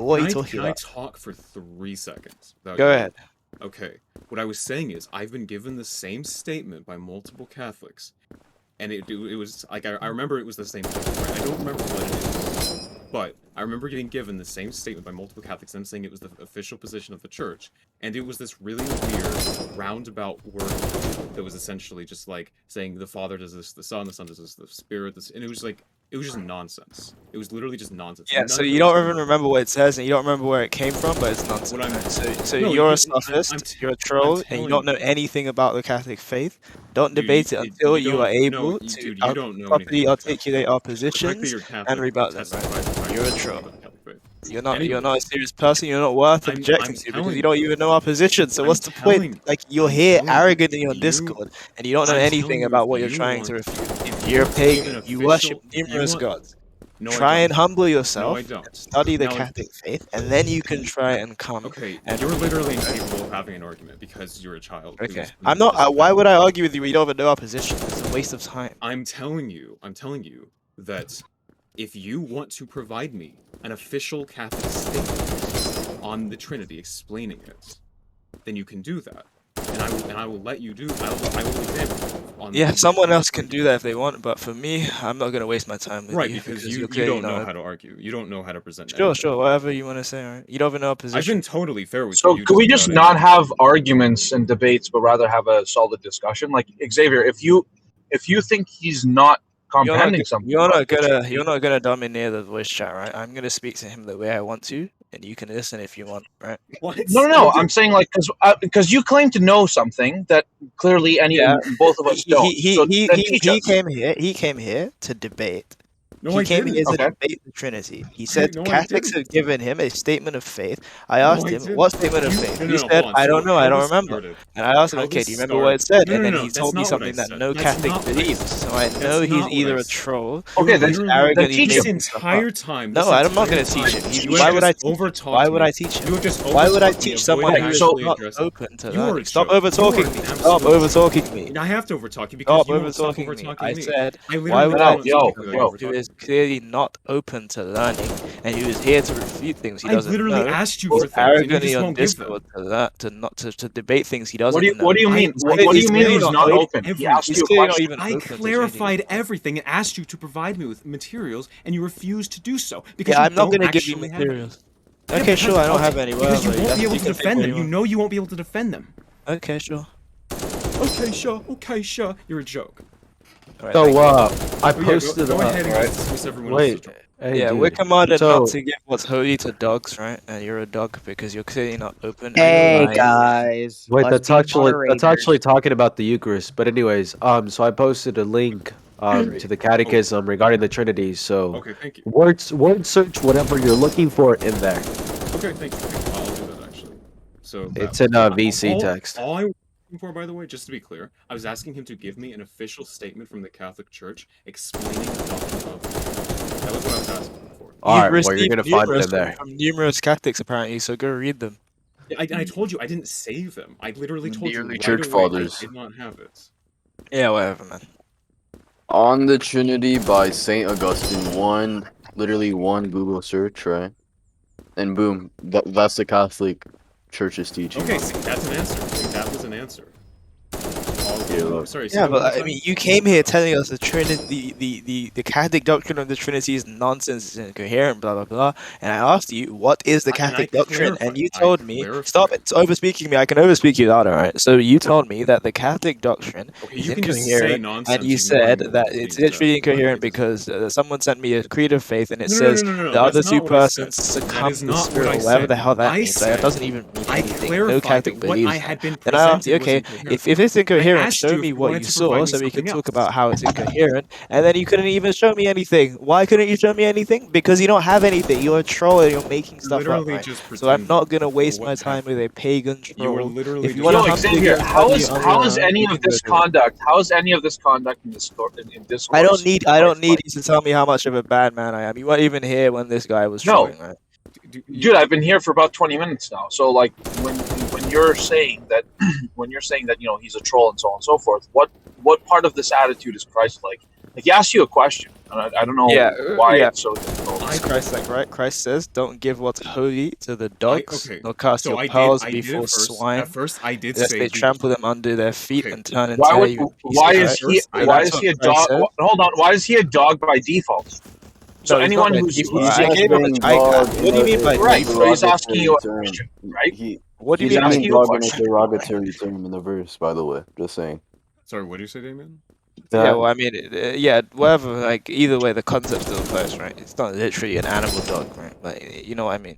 what are you talking Can about? I talk for 3 seconds? Go ahead. Okay. What I was saying is, I've been given the same statement by multiple Catholics, and it was like I remember it was the same thing. Right? I don't remember what it is, but I remember getting given the same statement by multiple Catholics, and saying it was the official position of the church, and it was this really weird roundabout word that was essentially just like saying the Father does this, the Son does this, the Spirit this, and it was like. It was just nonsense. It was literally just nonsense. Yeah, so you don't even remember what it says, and you don't remember where it came from, but it's nonsense. So you're a sophist, you're a troll, and you don't know anything about the Catholic faith. Don't debate it until you are able to properly articulate our positions and rebut them. Right? You're a troll. You're not a serious person. You're not worth objecting to because you don't even know our position. So what's the point? Like you're here arrogantly on Discord, and you don't know anything about what you're trying to refute. You're a pagan. You worship numerous gods. Try and humble yourself, study the Catholic faith, and then you can try and come. Okay, you're literally incapable of having an argument because you're a child. Okay, I'm not. Why would I argue with you? We don't even know our position. It's a waste of time. I'm telling you that if you want to provide me an official Catholic statement on the Trinity explaining it, then you can do that. And I will let you do. I will examine. Yeah, someone else can do that if they want, but for me, I'm not gonna waste my time with you. Right, because you don't know how to argue. You don't know how to present. Sure, whatever you want to say. Right? You don't even know a position. I've been totally fair with you. So could we just not have arguments and debates, but rather have a solid discussion? Like Xavier, if you think he's not comprehending something, you're not gonna domineer the voice chat, right? I'm gonna speak to him the way I want to, and you can listen if you want, right? What? No. I'm saying like because you claim to know something that clearly both of us don't. He came here to debate. No, he came here to debate the Trinity. He said Catholics have given him a statement of faith. I asked him, what statement of faith? He said, I don't know, I don't remember. And I asked him, okay, do you remember what it said? And then he told me something that no Catholic believes. So I know he's either a troll. Okay, then teach him. This entire time. No, I'm not going to teach him. Why would I teach him? Why would I teach someone who's not open to learning? Stop over-talking me. Stop over-talking me. I have to over-talk you because you won't stop over-talking me. I said, why would I teach someone who is clearly not open to learning, and he was here to refute things he doesn't know. I literally asked you for things. Arrogantly on Discord to debate things he doesn't know. What do you mean? What do you mean he's not open? He asked you a question. I clarified everything and asked you to provide me with materials, and you refused to do so because I'm not going to give you materials. Okay, sure, I don't have any. Because you won't be able to defend them. You know you won't be able to defend them. Okay, sure. Okay, sure. You're a joke. Right, so I posted go ahead and right? Wait, hey, yeah, we're commanded not to give what's holy to dogs, right? And you're a dog because you're clearly not open. Hey guys, wait, that's actually talking about the Eucharist. But anyways, so I posted a link to the Catechism regarding the Trinity. So okay, thank you. Word search whatever you're looking for in there. Okay, thank you. I'll do that actually. So it's in VC text. All I for, by the way, just to be clear, I was asking him to give me an official statement from the Catholic Church explaining the doctrine of it. That was what I was asking for. Alright, well, you're gonna find it there. From numerous Catholics, apparently, so go read them. I told you I didn't save them. I literally told you right Church away Fathers. I did not have it. Yeah, whatever, man. On the Trinity by St. Augustine, literally one Google search, right? And boom, that's the Catholic Church's teaching. Okay, see, that's an answer. That was an answer. Sorry, yeah, but I mean, you came here telling us the Trinity, the Catholic doctrine of the Trinity is nonsense, it's incoherent, blah blah blah. And I asked you, what is the Catholic doctrine? And you told me, stop it, over-speaking me. I can over-speak you louder, right? So you told me that the Catholic doctrine is incoherent, and you said that it's literally incoherent because someone sent me a creed of faith, and it says the other two persons succumb to the Spirit, whatever the hell that means. Like, that doesn't even mean anything. No Catholic believes that. Then I asked you, okay, if it's incoherent, show me what you saw so we can talk about how it's incoherent, and then you couldn't even show me anything. Why couldn't you show me anything? Because you don't have anything. You're a troll and you're making stuff up, right? So I'm not gonna waste my time with a pagan troll. If you want to Xavier, how is any of this conduct? How is any of this conduct in Discourse? I don't need you to tell me how much of a bad man I am. You weren't even here when this guy was trolling, right? Dude, I've been here for about 20 minutes now. So like when you're saying that you know he's a troll and so on and so forth, what part of this attitude is Christ-like? Like he asks you a question I don't know why it's so difficult. It's Christ-like, right? Christ says, "Don't give what's holy to the dogs, okay. nor cast So your I pearls did before at first. swine, At first, I did lest say they trample them under their feet okay. and turn and Why tear would you in why pieces." is Right? he So why that's is he a what Christ dog? says. Hold on, why is he a dog by default? So No, he's not anyone by who's default. He's I just gave him a. saying dog What do you mean by in right, a so he's default? asking you derogatory a term. question, right? What do you He's He's mean by using asking you a dog in a question. derogatory term in the verse, by the way. Just saying. Sorry, what did you say, Damien? Yeah, well, I mean, yeah, whatever. Like, either way, the concept still applies, right? It's not literally an animal dog, right? But you know what I mean.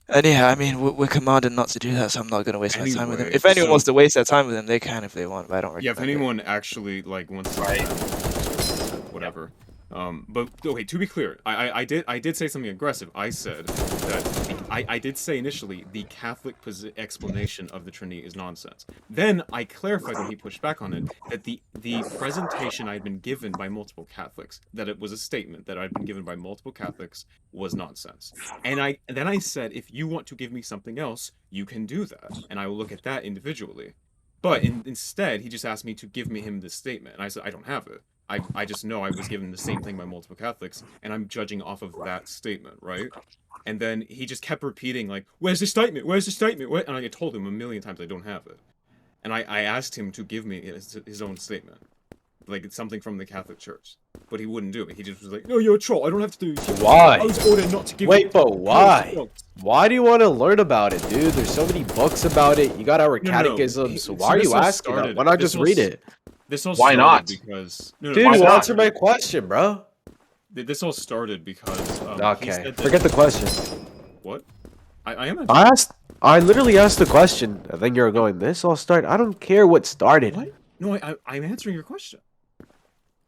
And yeah, I mean, we're commanded not to do that, so I'm not gonna waste my time with him. Anyway, If anyone so wants to waste their time with him, they can if they want, but I don't yeah, if recommend it. anyone actually like wants to whatever. But okay, to be clear, I did say something aggressive. I said that I did say initially the Catholic explanation of the Trinity is nonsense. Then I clarified when he pushed back on it that the presentation I'd been given by multiple Catholics, that it was a statement that I'd been given by multiple Catholics, was nonsense. And then I said, if you want to give me something else, you can do that, and I will look at that individually. But instead, he just asked me to give him this statement, and I said I don't have it. I just know I was given the same thing by multiple Catholics, and I'm judging off of that statement, right? And then he just kept repeating, like, where's the statement? Where's the statement? And I told him a million times I don't have it. And I asked him to give me his own statement. Like, it's something from the Catholic Church. But he wouldn't do it. He just was like, no, you're a troll. I don't have to do it. Why? I was ordered not to give Wait, you but why? Why do you want to learn about it, dude? There's so many books about it. You got our catechism, so why are you asking that? Why not just read it? This all Why started not? because Dude, you answer my question, bro. This all started because Okay, forget the question. What? I am. I literally asked the question. I think you're going. This all started. I don't care what started. What? No, I'm answering your question.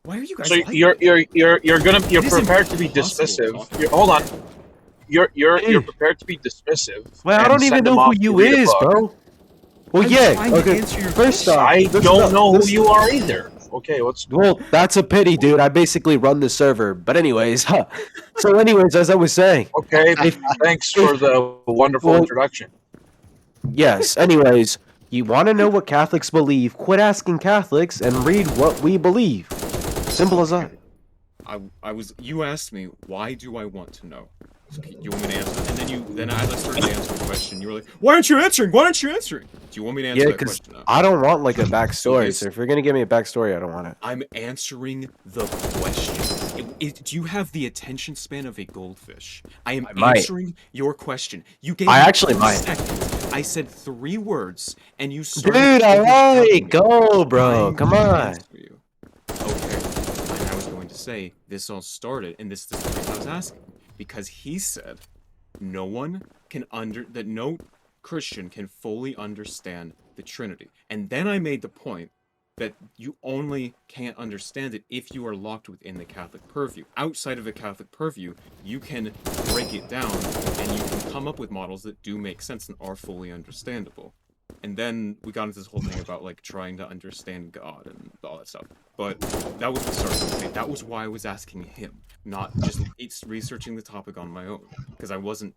Why are you guys? So like you're It is prepared to be impossible dismissive. Hold on. You're prepared to be dismissive. Well, I and don't even send know them who off to you read a is, book. bro. Well, I'm yeah. trying to Okay. answer your First off, I don't know who you are either. Okay, Well, that's a pity, dude. I basically run the server. But anyways, so anyways, as I was saying. Okay, thanks for the wonderful introduction. Yes. Anyways, you want to know what Catholics believe? Quit asking Catholics and read what we believe. Simple as that. You asked me, why do I want to know? You want me to answer? And then as I started to answer the question, you were like, why aren't you answering? Why aren't you answering? Do you want me to answer that question now? I don't want like a backstory. So if you're gonna give me a backstory, I don't want it. I'm answering the question. Do you have the attention span of a goldfish? I am answering your question. You gave me 3 seconds. I said 3 words, and you started. Dude, alright, go, bro. Come on. Okay. And I was going to say, this all started, and this is the reason I was asking. Because he said, no Christian can fully understand the Trinity. And then I made the point that you only can't understand it if you are locked within the Catholic purview. Outside of the Catholic purview, you can break it down, and you can come up with models that do make sense and are fully understandable. And then we got into this whole thing about like trying to understand God and all that stuff. But that was the start of it. That was why I was asking him, not just researching the topic on my own. Because I wasn't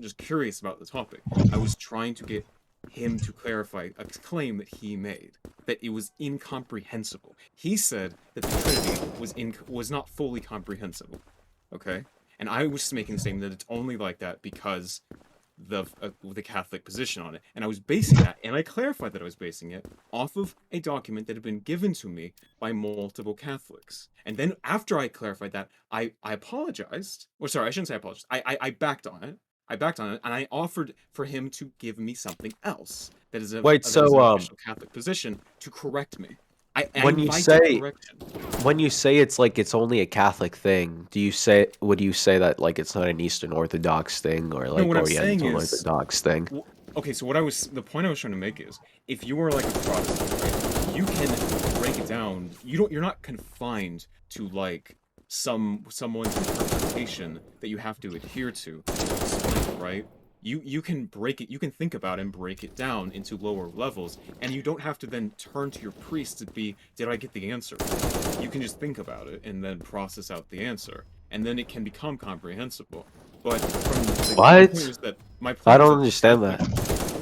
just curious about the topic. I was trying to get him to clarify a claim that he made, that it was incomprehensible. He said that the Trinity was not fully comprehensible. Okay? And I was just making the statement that it's only like that because the Catholic position on it. And I was basing that, and I clarified that I was basing it off of a document that had been given to me by multiple Catholics. And then after I clarified that, I apologized. Or sorry, I shouldn't say I apologized. I backed on it. And I offered for him to give me something else that is an official Catholic position to correct me. When you say it's like it's only a Catholic thing, would you say that like it's not an Eastern Orthodox thing or like Oriental Orthodox thing? Okay, so the point I was trying to make is, if you are like a Protestant, right, you can break it down. You're not confined to like someone's interpretation that you have to adhere to explain it, right? You can break it, you can think about it and break it down into lower levels, and you don't have to then turn to your priest to be, did I get the answer? You can just think about it and then process out the answer, and then it can become comprehensible. But my point was that I don't understand that.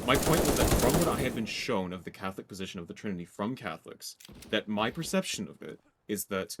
My point was that from what I had been shown of the Catholic position of the Trinity from Catholics, that my perception of it is that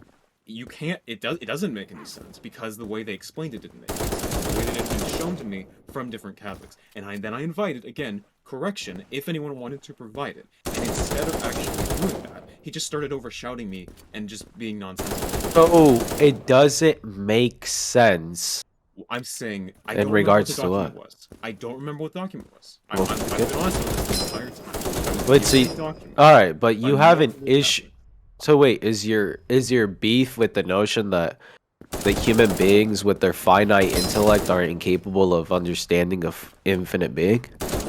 you can't. It doesn't make any sense because the way they explained it didn't make any sense. The way that it had been shown to me from different Catholics, and then I invited again correction if anyone wanted to provide it. And instead of actually doing that, he just started over shouting me and just being nonsensical. So it doesn't make sense. I'm saying I In don't regards remember what the to document what? was. I don't remember what the document was. Well, I've been honest with this the entire time. Wait, so all right, but you have an issue. So wait, is your beef with the notion that the human beings with their finite intellect are incapable of understanding of infinite being?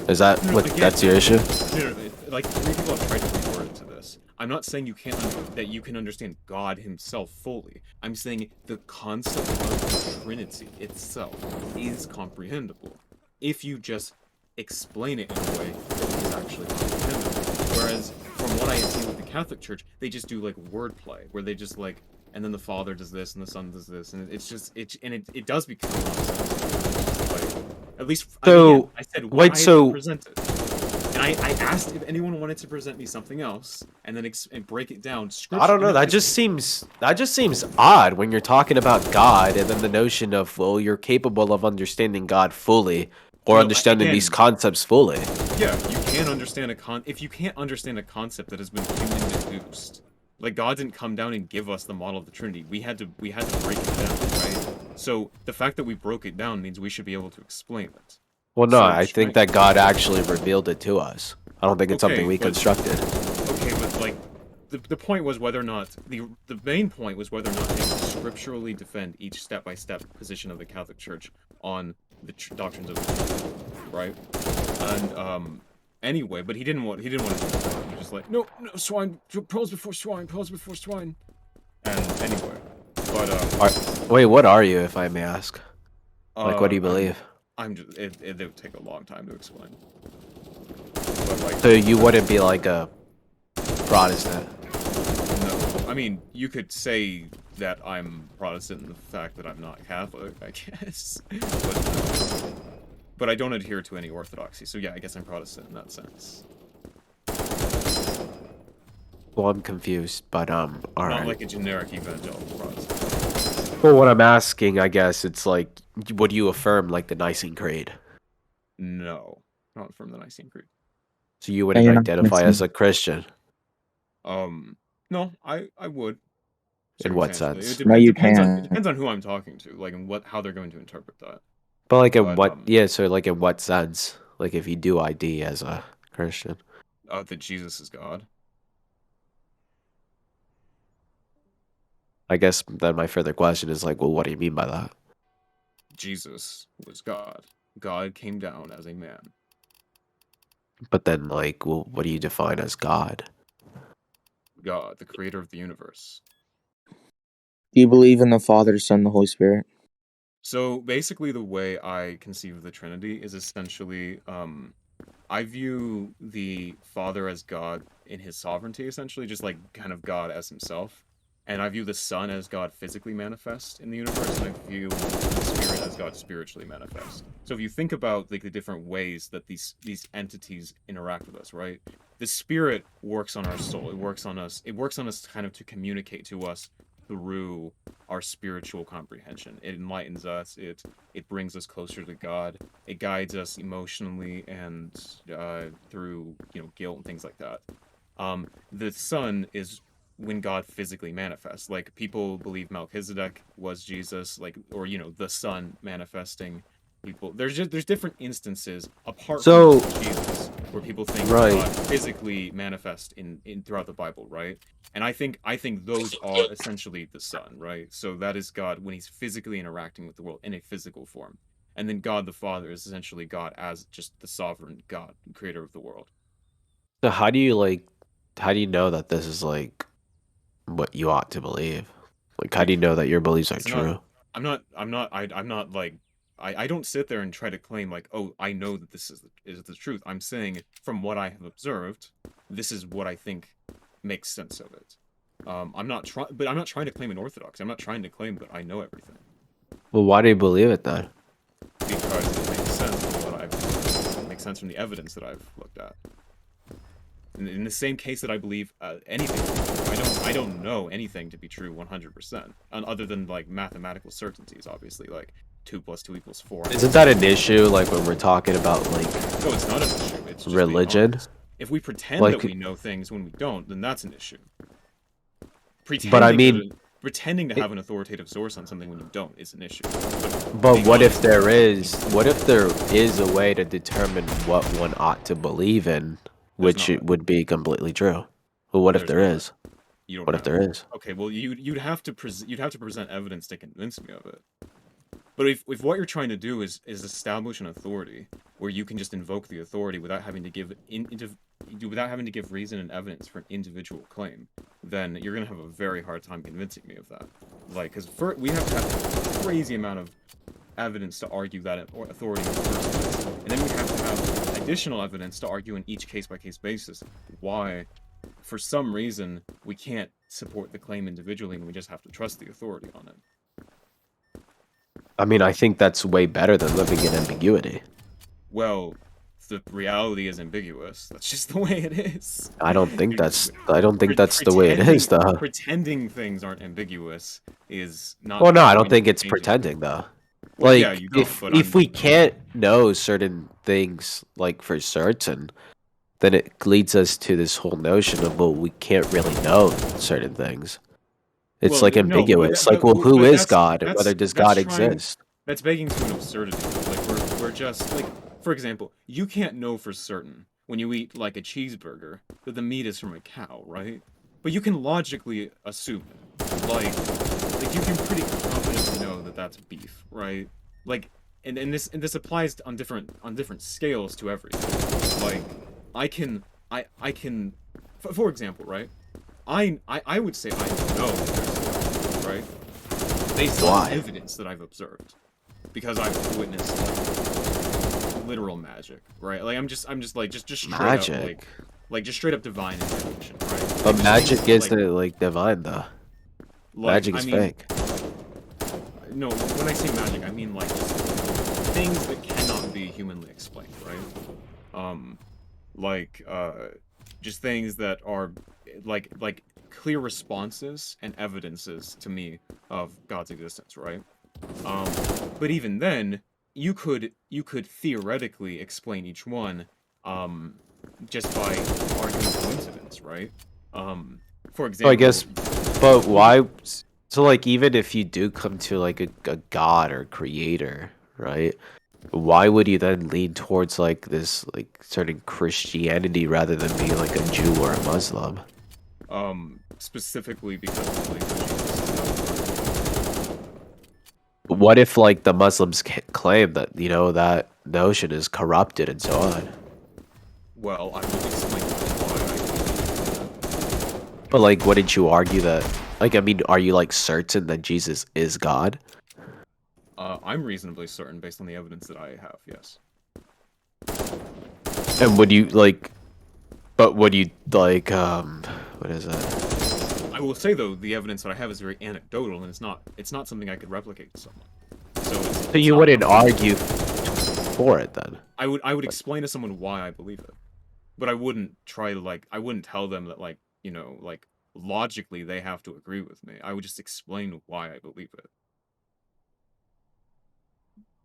Is that what that's your issue? No, like 3 people have tried to reword to this. I'm not saying that you can understand God himself fully. I'm saying the concept of the Trinity itself is comprehensible if you just explain it in a way that is actually comprehensible. Whereas from what I have seen with the Catholic Church, they just do like wordplay where they just like, and then the Father does this and the Son does this, and it's just it does become nonsense. Like, at least again, I said what I had presented. And I asked if anyone wanted to present me something else, and then break it down. I don't know. That just seems odd when you're talking about God, and then the notion of, well, you're capable of understanding God fully, or understanding these concepts fully. Yeah, you can't understand if you can't understand a concept that has been human deduced. Like God didn't come down and give us the model of the Trinity. We had to break it down, right? So the fact that we broke it down means we should be able to explain it. Well, no, I think that God actually revealed it to us. I don't think it's something we constructed. Okay, but like, the point was whether or not the main point was whether or not they could scripturally defend each step-by-step position of the Catholic Church on the doctrines of the Trinity, right? And anyway, but he didn't want to do that. He was just like, no, swine, pearls before swine. And anyway, but wait, what are you, if I may ask? Like, what do you believe? I'm just it would take a long time to explain. But like, so you wouldn't be like a Protestant? No, I mean you could say that I'm Protestant in the fact that I'm not Catholic, I guess. But I don't adhere to any orthodoxy, so yeah, I guess I'm Protestant in that sense. Well, I'm confused, but all right. Not like a generic evangelical Protestant. Well, what I'm asking, I guess, it's like, would you affirm like the Nicene Creed? No, not from the Nicene Creed. So you wouldn't identify as a Christian? No, I would. In what sense? No, you depends can't. It depends on who I'm talking to, like, and how they're going to interpret that. But like in what? Yeah, so like in what sense? Like if you do ID as a Christian? That Jesus is God. I guess then my further question is like, well, what do you mean by that? Jesus was God. God came down as a man. But then, like, well, what do you define as God? God, the creator of the universe. Do you believe in the Father, Son, the Holy Spirit? So basically the way I conceive of the Trinity is essentially, I view the Father as God in his sovereignty, essentially, just like kind of God as himself. And I view the Son as God physically manifest in the universe, and I view the Spirit as God spiritually manifest. So if you think about like the different ways that these entities interact with us, right? The Spirit works on our soul. It works on us kind of to communicate to us through our spiritual comprehension. It enlightens us. It brings us closer to God. It guides us emotionally and through guilt and things like that. The Son is when God physically manifests. Like people believe Melchizedek was Jesus, like, or the Son manifesting people. There's different instances apart from Jesus where people think God physically manifest in throughout the Bible, right? And I think those are essentially the Son, right? So that is God when he's physically interacting with the world in a physical form. And then God the Father is essentially God as just the sovereign God, creator of the world. So how do you know that this is like what you ought to believe? Like, how do you know that your beliefs are true? I'm not like, I don't sit there and try to claim like, oh, I know that this is the truth. I'm saying from what I have observed, this is what I think makes sense of it. I'm not trying to claim an orthodoxy. I'm not trying to claim that I know everything. Well, why do you believe it then? Because it makes sense from it makes sense from the evidence that I've looked at. In the same case that I believe anything to be true, I don't know anything to be true 100%, other than like mathematical certainties, obviously, like 2 + 2 = 4. Isn't that an issue, like, when we're talking about, like, No, it's not an issue. It's just being religion? honest. If we pretend Like- that we know things when we don't, then that's an issue. But I mean, pretending to have an authoritative source on something when you don't is an issue. but being what if honest there about it- what if there is a way to determine what one ought to believe in, which not. it would be completely true? Well, what if There's there not. is? You don't What if have. there is? Okay, well you'd have to present evidence to convince me of it. But if what you're trying to do is establish an authority where you can just invoke the authority without having to give reason and evidence for an individual claim, then you're gonna have a very hard time convincing me of that. Like, because we have to have a crazy amount of evidence to argue that authority in the first place, and then we have to have additional evidence to argue in each case-by-case basis why, for some reason, we can't support the claim individually and we just have to trust the authority on it. I mean, I think that's way better than living in ambiguity. Well, the reality is ambiguous. That's just the way it is. I don't think that's the way it is, though. Pretending things aren't ambiguous is not. Well, no, I don't going think to it's change it. pretending, though. Well, Like, yeah, you don't, but if we can't know certain things, like, for certain, then it leads us to this whole notion of, well, we can't really know certain things. It's Well, like no, but ambiguous. that- like, well, but who is that's- God? that's- Whether does that's God trying- exist? That's begging to an absurdity. Like we're just like, for example, you can't know for certain when you eat like a cheeseburger that the meat is from a cow, right? But you can logically assume it. Like you can pretty confidently know that that's beef, right? Like, and this applies on different scales to everything. Like, I can, for example, right? I would say I know there's a God, right? Based on evidence that I've observed, because I've witnessed like literal magic, right? Like I'm just like just straight Magic. up like just straight up divine intervention, right? But Like, magic things isn't like divine, though. Magic is fake. No, when I say magic, I mean like just things that cannot be humanly explained, right? Just things that are like clear responses and evidences to me of God's existence, right? But even then, you could theoretically explain each one just by arguing coincidence, right? For example, So I guess, but why? So, like, even if you do come to like a god or creator, right? Why would you then lean towards like this like certain Christianity rather than being like a Jew or a Muslim? Specifically because I believe that Jesus is God. What if like the Muslims claim that that notion is corrupted and so on? Well, I will explain why I believe that. But like, wouldn't you argue that? Like, I mean, are you like certain that Jesus is God? I'm reasonably certain based on the evidence that I have, yes. And would you like? But would you like? What is that? I will say though, the evidence that I have is very anecdotal, and it's not something I could replicate to someone. So you wouldn't argue for it then? I would explain to someone why I believe it, but I wouldn't try to I wouldn't tell them that like logically they have to agree with me. I would just explain why I believe it.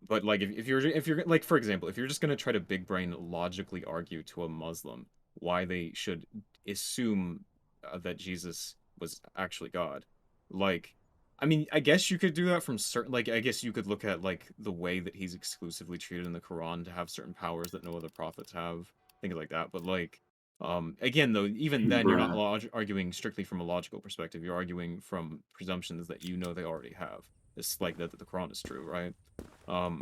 But like if you're like, for example, if you're just gonna try to big brain logically argue to a Muslim why they should assume that Jesus was actually God, like, I mean, I guess you could do that from certain, like, I guess you could look at like the way that he's exclusively treated in the Quran to have certain powers that no other prophets have, things like that. But like, again though, even then you're not arguing strictly from a logical perspective. You're arguing from presumptions that you know they already have. It's like that the Quran is true, right? All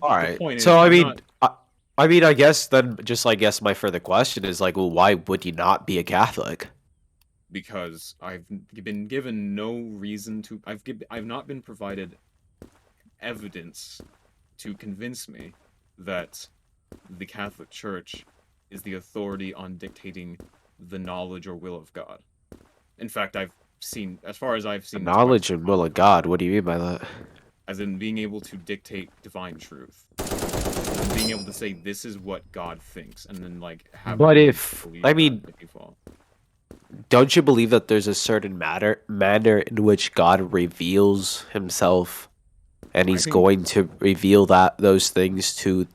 right. So I mean, I guess then, I guess my further question is like, well, why would you not be a Catholic? Because I've been given no reason to. I've not been provided evidence to convince me that the Catholic Church is the authority on dictating the knowledge or will of God. In fact, I've seen, as far as I've seen, Knowledge and will of God. What do you mean by that? as in being able to dictate divine truth. and being able to say this is what God thinks, and then like have. But everyone if believe I that mean, by default. don't you believe that there's a certain manner in which God reveals himself, and I he's think going to reveal those things to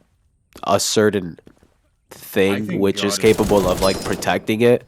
a certain I thing think which is God is. capable of like protecting it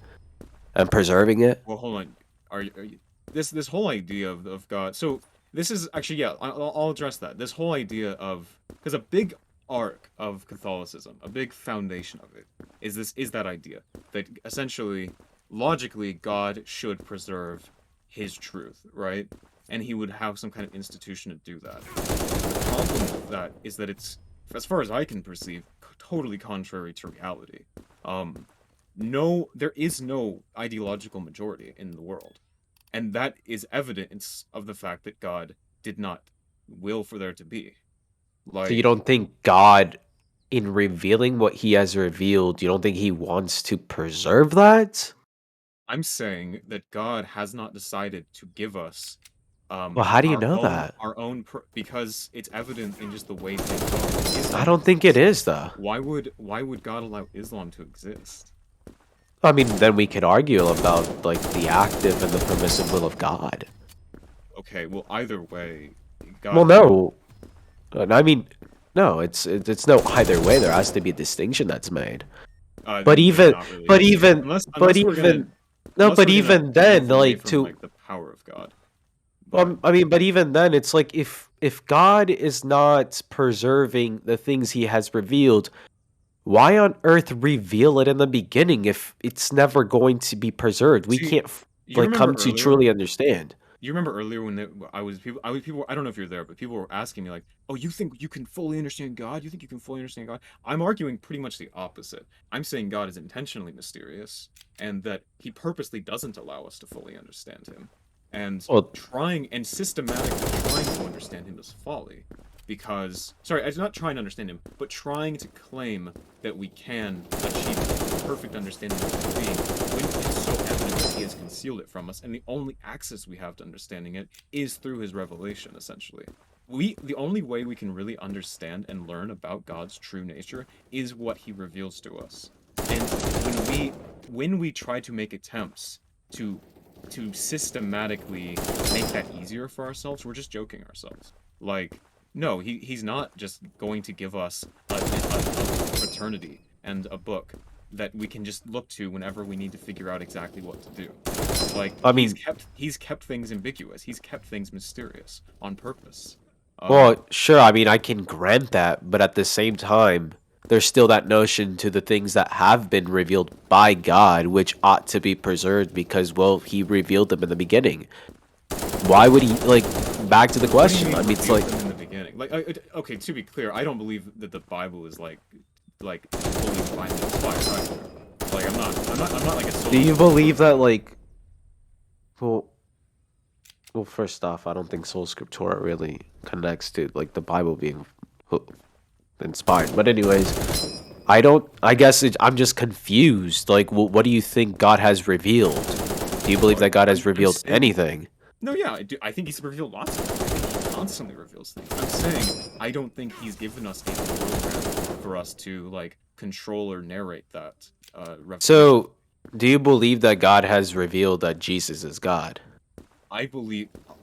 and preserving it? Well, hold on. Are you this whole idea of God? So this is actually, yeah. I'll address that. This whole idea of, because a big arc of Catholicism, a big foundation of it, is that idea that essentially, logically, God should preserve his truth, right? And he would have some kind of institution to do that. The problem with that is that it's, as far as I can perceive, totally contrary to reality. Um, no, there is no ideological majority in the world. And that is evidence of the fact that God did not will for there to be. So you Like, don't think God, in revealing what he has revealed, you don't think he wants to preserve that? I'm saying that God has not decided to give us Well, how do you know that? because it's evident in just the way things are. I Islam don't think it exists. is, though. Why would God allow Islam to exist? I mean, then we could argue about like the active and the permissive will of God. Okay, well, either way, Well, God did not. no, I mean, no, it's no either way. There has to be a distinction that's made. But There's even, not really, but even, unless but unless we're gonna even, no, but even then, move away like from to, like the power of God. But I mean, but even then, it's like if God is not preserving the things He has revealed, why on earth reveal it in the beginning if it's never going to be preserved? We see, can't you like remember come to earlier? truly understand. You remember earlier when people, I don't know if you're there, but people were asking me like, "Oh, you think you can fully understand God? You think you can fully understand God?" I'm arguing pretty much the opposite. I'm saying God is intentionally mysterious, and that He purposely doesn't allow us to fully understand Him, and Well, trying and systematically trying to understand Him is folly. Because, sorry, I'm not trying to understand Him, but trying to claim that we can achieve perfect understanding of the being when it's so evident that He has concealed it from us, and the only access we have to understanding it is through His revelation, essentially. The only way we can really understand and learn about God's true nature is what He reveals to us. And when we try to make attempts to systematically make that easier for ourselves, we're just joking ourselves. Like, no, he's not just going to give us a fraternity and a book that we can just look to whenever we need to figure out exactly what to do. Like, I he's mean, kept things ambiguous. He's kept things mysterious on purpose. well, sure. I mean, I can grant that, but at the same time, there's still that notion to the things that have been revealed by God, which ought to be preserved because, well, He revealed them in the beginning. Why would He like? Back to the What do you question. mean I mean, it's revealed like, them in the beginning? Like, okay, to be clear, I don't believe that the Bible is like fully divinely inspired either. Like, I'm not like a do you soul. believe that like, well, well, first off, I don't think Soul Scriptura really connects to like the Bible being inspired. But anyways, I don't. I guess I'm just confused. Like, what do you think God has revealed? Do you believe Oh, that God has I'm revealed saying anything? no, yeah, I do. I think he's revealed lots of things. I think he constantly reveals things. I'm saying I don't think he's given us a program for us to like control or narrate that revelation. So, do you believe that God has revealed that Jesus is God?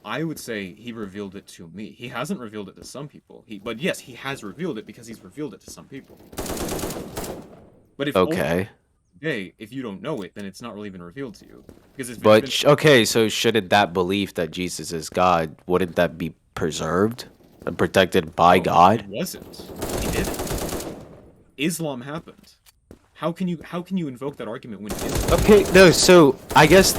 I would say he revealed it to me. He hasn't revealed it to some people. But yes, he has revealed it because he's revealed it to some people. But Okay. if you don't know it, then it's not really been revealed to you because it's been. But okay, so shouldn't that belief that Jesus is God, wouldn't that be preserved and protected by No, it God? wasn't. He didn't. Islam happened. How can you invoke that argument when Islam? Okay, no, so I guess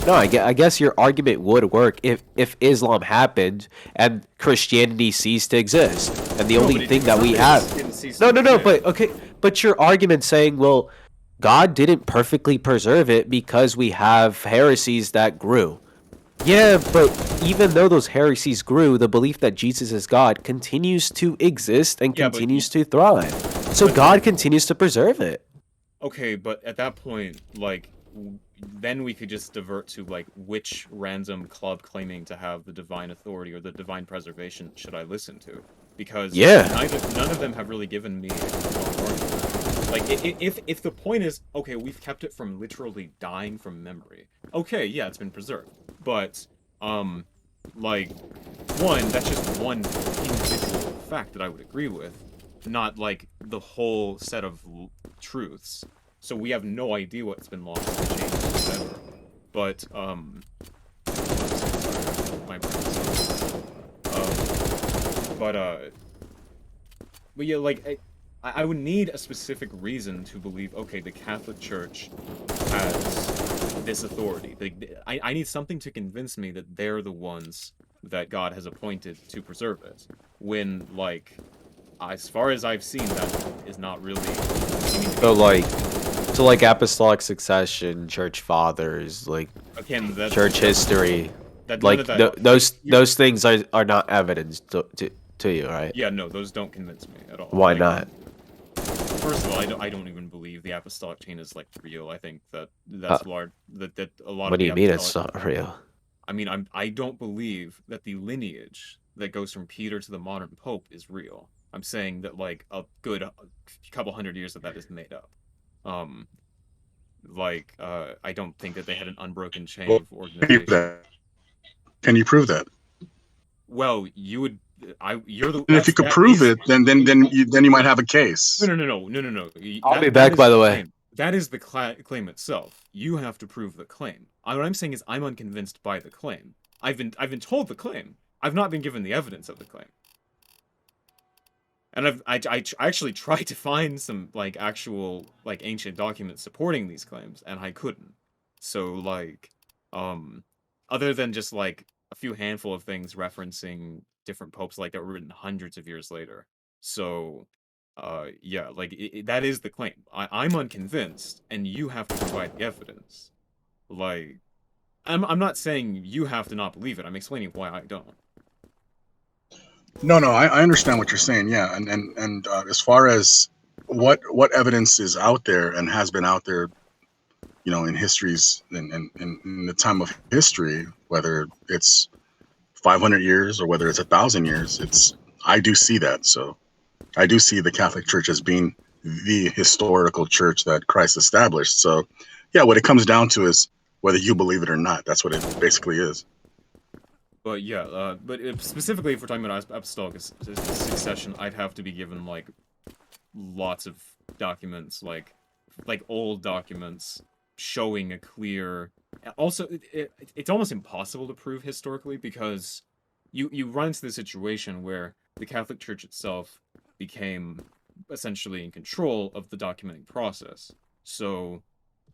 no, I guess your argument would work if Islam happened and Christianity ceased to exist, and the No, only but thing it's that not we that have. it didn't cease to No, exist. but okay, but your argument saying, well, God didn't perfectly preserve it because we have heresies that grew. Yeah, but even though those heresies grew, the belief that Jesus is God continues to exist and Yeah, continues to thrive. So but God continues to preserve it. okay, but at that point, like, then we could just divert to like which random club claiming to have the divine authority or the divine preservation should I listen to? because Yeah. none of them have really given me a strong argument. Like, if the point is, okay, we've kept it from literally dying from memory, okay, yeah, it's been preserved, but, like, one, that's just one individual fact that I would agree with, not, like, the whole set of truths. So we have no idea what's been lost or changed, etc. But, my brain's but yeah, like, I would need a specific reason to believe, okay, the Catholic Church has this authority. I need something to convince me that they're the ones that God has appointed to preserve it. When, like, as far as I've seen, that is not really seeming to be. So like apostolic succession, church fathers, like Again, that's, church history, that none like of that, those things are not evidence to you, right? yeah, no, those don't convince me at all. Why Like, not? first of all, I don't even believe the apostolic chain is like real. I think that's large. That a lot What of do the you mean apostolic. it's not real? I mean, I don't believe that the lineage that goes from Peter to the modern Pope is real. I'm saying that like a good couple hundred years of that is made up. I don't think that they had an unbroken chain of organization. Can you prove that? Well, you would. You're the. And if you could prove it, then you might have a case. No. I'll be back, by the way. Claim. That is the claim itself. You have to prove the claim. What I'm saying is I'm unconvinced by the claim. I've been told the claim. I've not been given the evidence of the claim. And I actually tried to find some like actual like ancient documents supporting these claims, and I couldn't. So like, other than just like a few handful of things referencing different popes like that were written hundreds of years later. So, yeah, like that is the claim. I'm unconvinced, and you have to provide the evidence. Like, I'm not saying you have to not believe it. I'm explaining why I don't. No, I understand what you're saying. Yeah, and as far as what evidence is out there and has been out there, you know, in histories in the time of history, whether it's 500 years or whether it's 1,000 years, I do see that. So I do see the Catholic Church as being the historical church that Christ established. So yeah, what it comes down to is whether you believe it or not. That's what it basically is. But yeah, specifically if we're talking about apostolic succession, I'd have to be given like lots of documents, like old documents showing a clear. Also, it's almost impossible to prove historically because you run into the situation where the Catholic Church itself became essentially in control of the documenting process. So,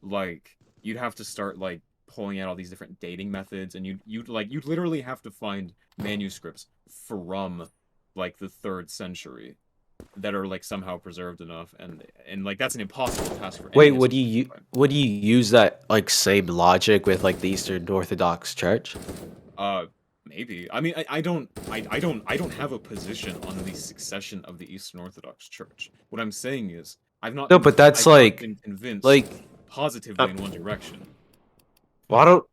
like, you'd have to start like pulling out all these different dating methods, and you'd literally have to find manuscripts from like the 3rd century that are like somehow preserved enough, and like that's an impossible task for. Wait, would you use that like same logic with like the Eastern Orthodox Church? Maybe. I mean, I don't have a position on the succession of the Eastern Orthodox Church. What I'm saying is I've not. No, but that's I've not like been convinced like positively in one direction. Why don't